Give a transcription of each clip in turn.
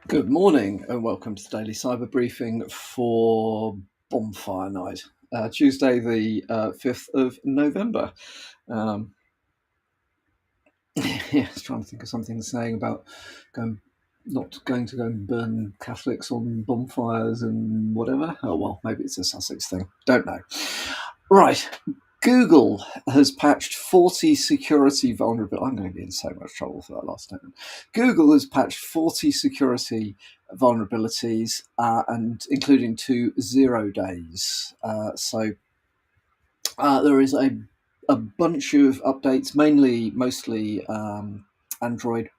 Good morning and welcome to the Daily Cyber Briefing for Bonfire Night, Tuesday the 5th of November. I was trying to think of something saying about not going to go and burn Catholics on bonfires and whatever. Oh, well, maybe it's a Sussex thing. Don't know. Right. Google has patched 40 security vulnerabilities. I'm going to be in so much trouble for that last statement. Google has patched 40 security vulnerabilities, and including 2 0 days. There is a bunch of updates, mostly Android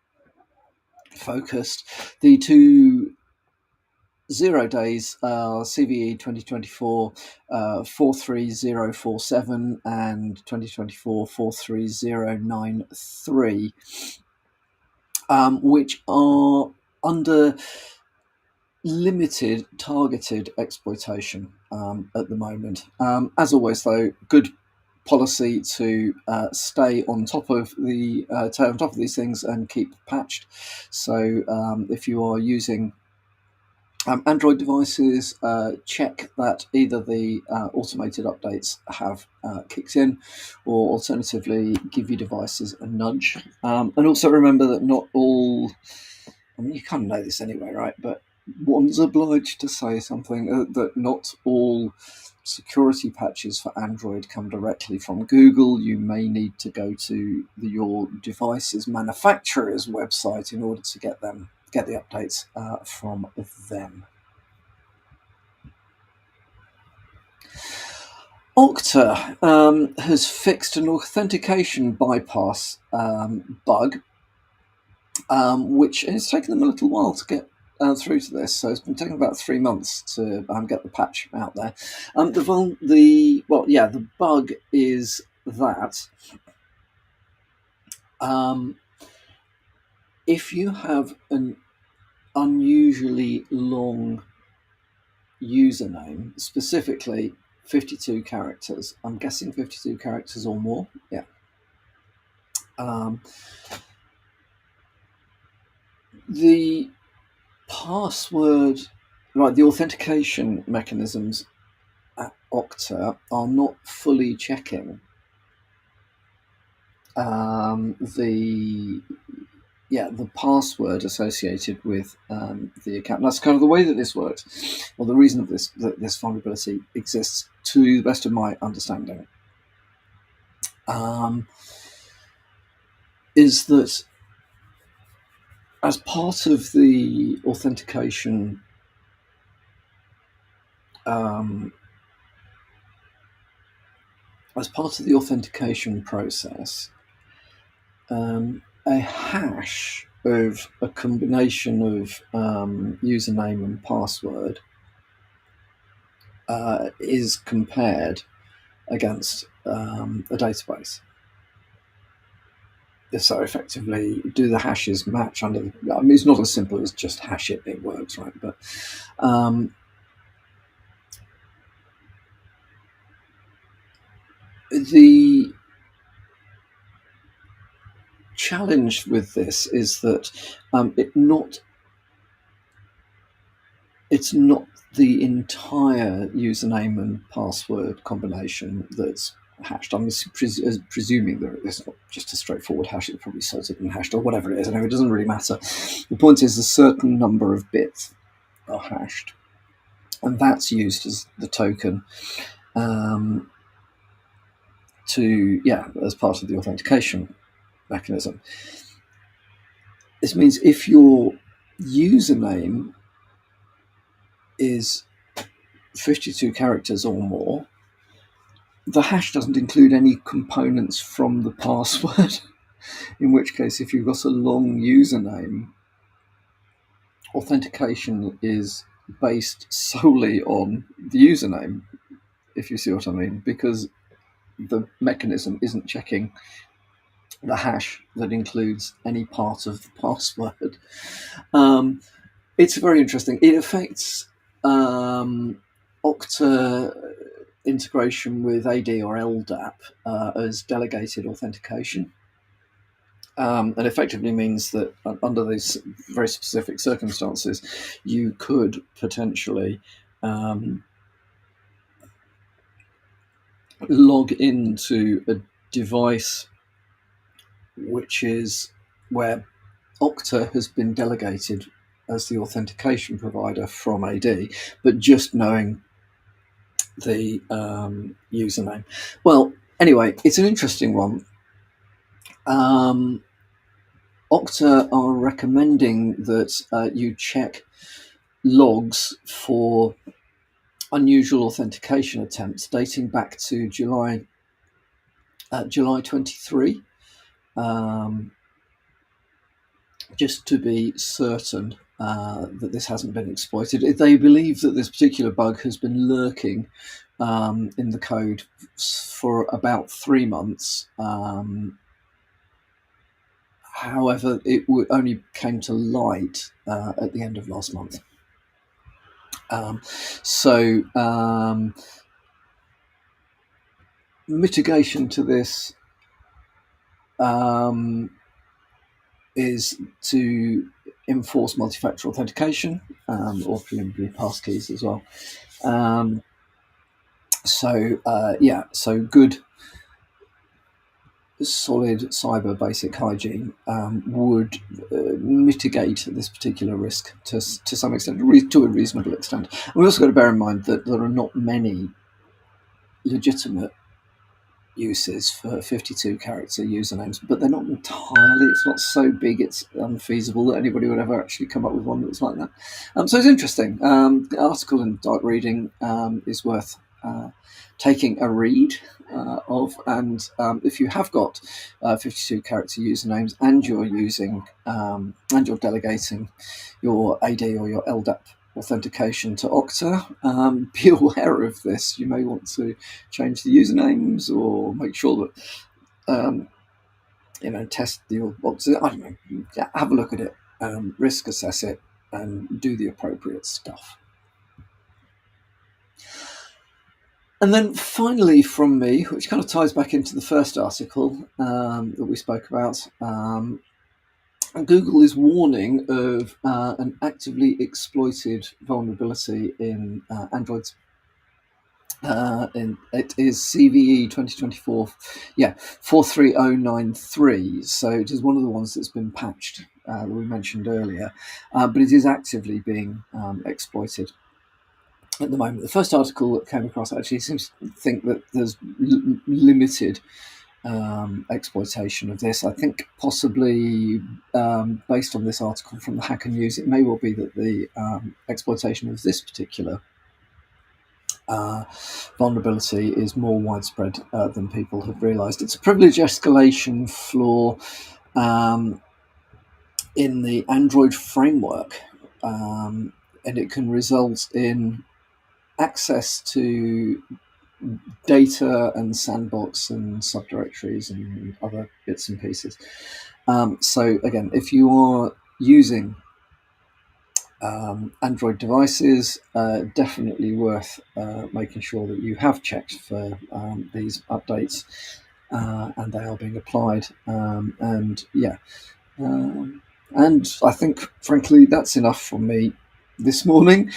focused. The 2 0 days are CVE 2024 43047 and 2024 43093, which are under limited targeted exploitation at the moment. As always, though, good policy to stay on top of these things and keep patched. So if you are using Android devices, check that either the automated updates have kicked in, or alternatively give your devices a nudge. And also remember that not all, I mean, you kind of know this anyway, right? But one's obliged to say something that not all security patches for Android come directly from Google. You may need to go to your device's manufacturer's website in order to get the updates from them. Okta has fixed an authentication bypass bug, which has taken them a little while to get through to this. So it's been taking about 3 months to get the patch out there. The bug is that if you have an unusually long username, specifically 52 characters, I'm guessing 52 characters or more, yeah. The password, right, the authentication mechanisms at Okta are not fully checking the password associated with the account. And that's kind of the way that this works, or the reason that this vulnerability exists, to the best of my understanding, is that as part of the authentication process, a hash of a combination of username and password is compared against a database. So effectively, do the hashes match I mean, it's not as simple as just hash it works, right? But the challenge with this is that it's not the entire username and password combination that's hashed. I'm presuming that it's not just a straightforward hash. It's probably salted and hashed or whatever it is. I know it doesn't really matter. The point is a certain number of bits are hashed, and that's used as the token as part of the authentication mechanism. This means if your username is 52 characters or more, the hash doesn't include any components from the password, in which case, if you've got a long username, authentication is based solely on the username, if you see what I mean, because the mechanism isn't checking the hash that includes any part of the password. It's very interesting. It affects Okta integration with AD or LDAP as delegated authentication. and effectively means that under these very specific circumstances, you could potentially log into a device which is where Okta has been delegated as the authentication provider from AD, but just knowing the username. Well, anyway, it's an interesting one. Okta are recommending that you check logs for unusual authentication attempts dating back to July 23, just to be certain that this hasn't been exploited. They believe that this particular bug has been lurking in the code for about 3 months. However, it only came to light at the end of last month. Mitigation to this is to enforce multi-factor authentication, or presumably passkeys as well. So good, solid cyber basic hygiene would mitigate this particular risk to some extent, to a reasonable extent. And we also got to bear in mind that there are not many legitimate uses for 52 character usernames, but they're not entirely, it's not so big it's unfeasible that anybody would ever actually come up with one that's like that. So it's interesting. The article in Dark Reading is worth taking a read of, and if you have got 52 character usernames and you're using and you're delegating your AD or your LDAP authentication to Okta, be aware of this. You may want to change the usernames or make sure that test your Okta. I don't know. Have a look at it, risk assess it, and do the appropriate stuff. And then finally from me, which kind of ties back into the first article that we spoke about, Google is warning of an actively exploited vulnerability in Android's. It is CVE 2024, 43093. So it is one of the ones that's been patched that we mentioned earlier, but it is actively being exploited at the moment. The first article that came across actually seems to think that there's limited exploitation of this. I think possibly based on this article from the Hacker News, it may well be that the exploitation of this particular vulnerability is more widespread than people have realized. It's a privilege escalation flaw in the Android framework, and it can result in access to data and sandbox and subdirectories and other bits and pieces. So again, if you are using Android devices, definitely worth making sure that you have checked for these updates and they are being applied. And I think, frankly, that's enough from me this morning.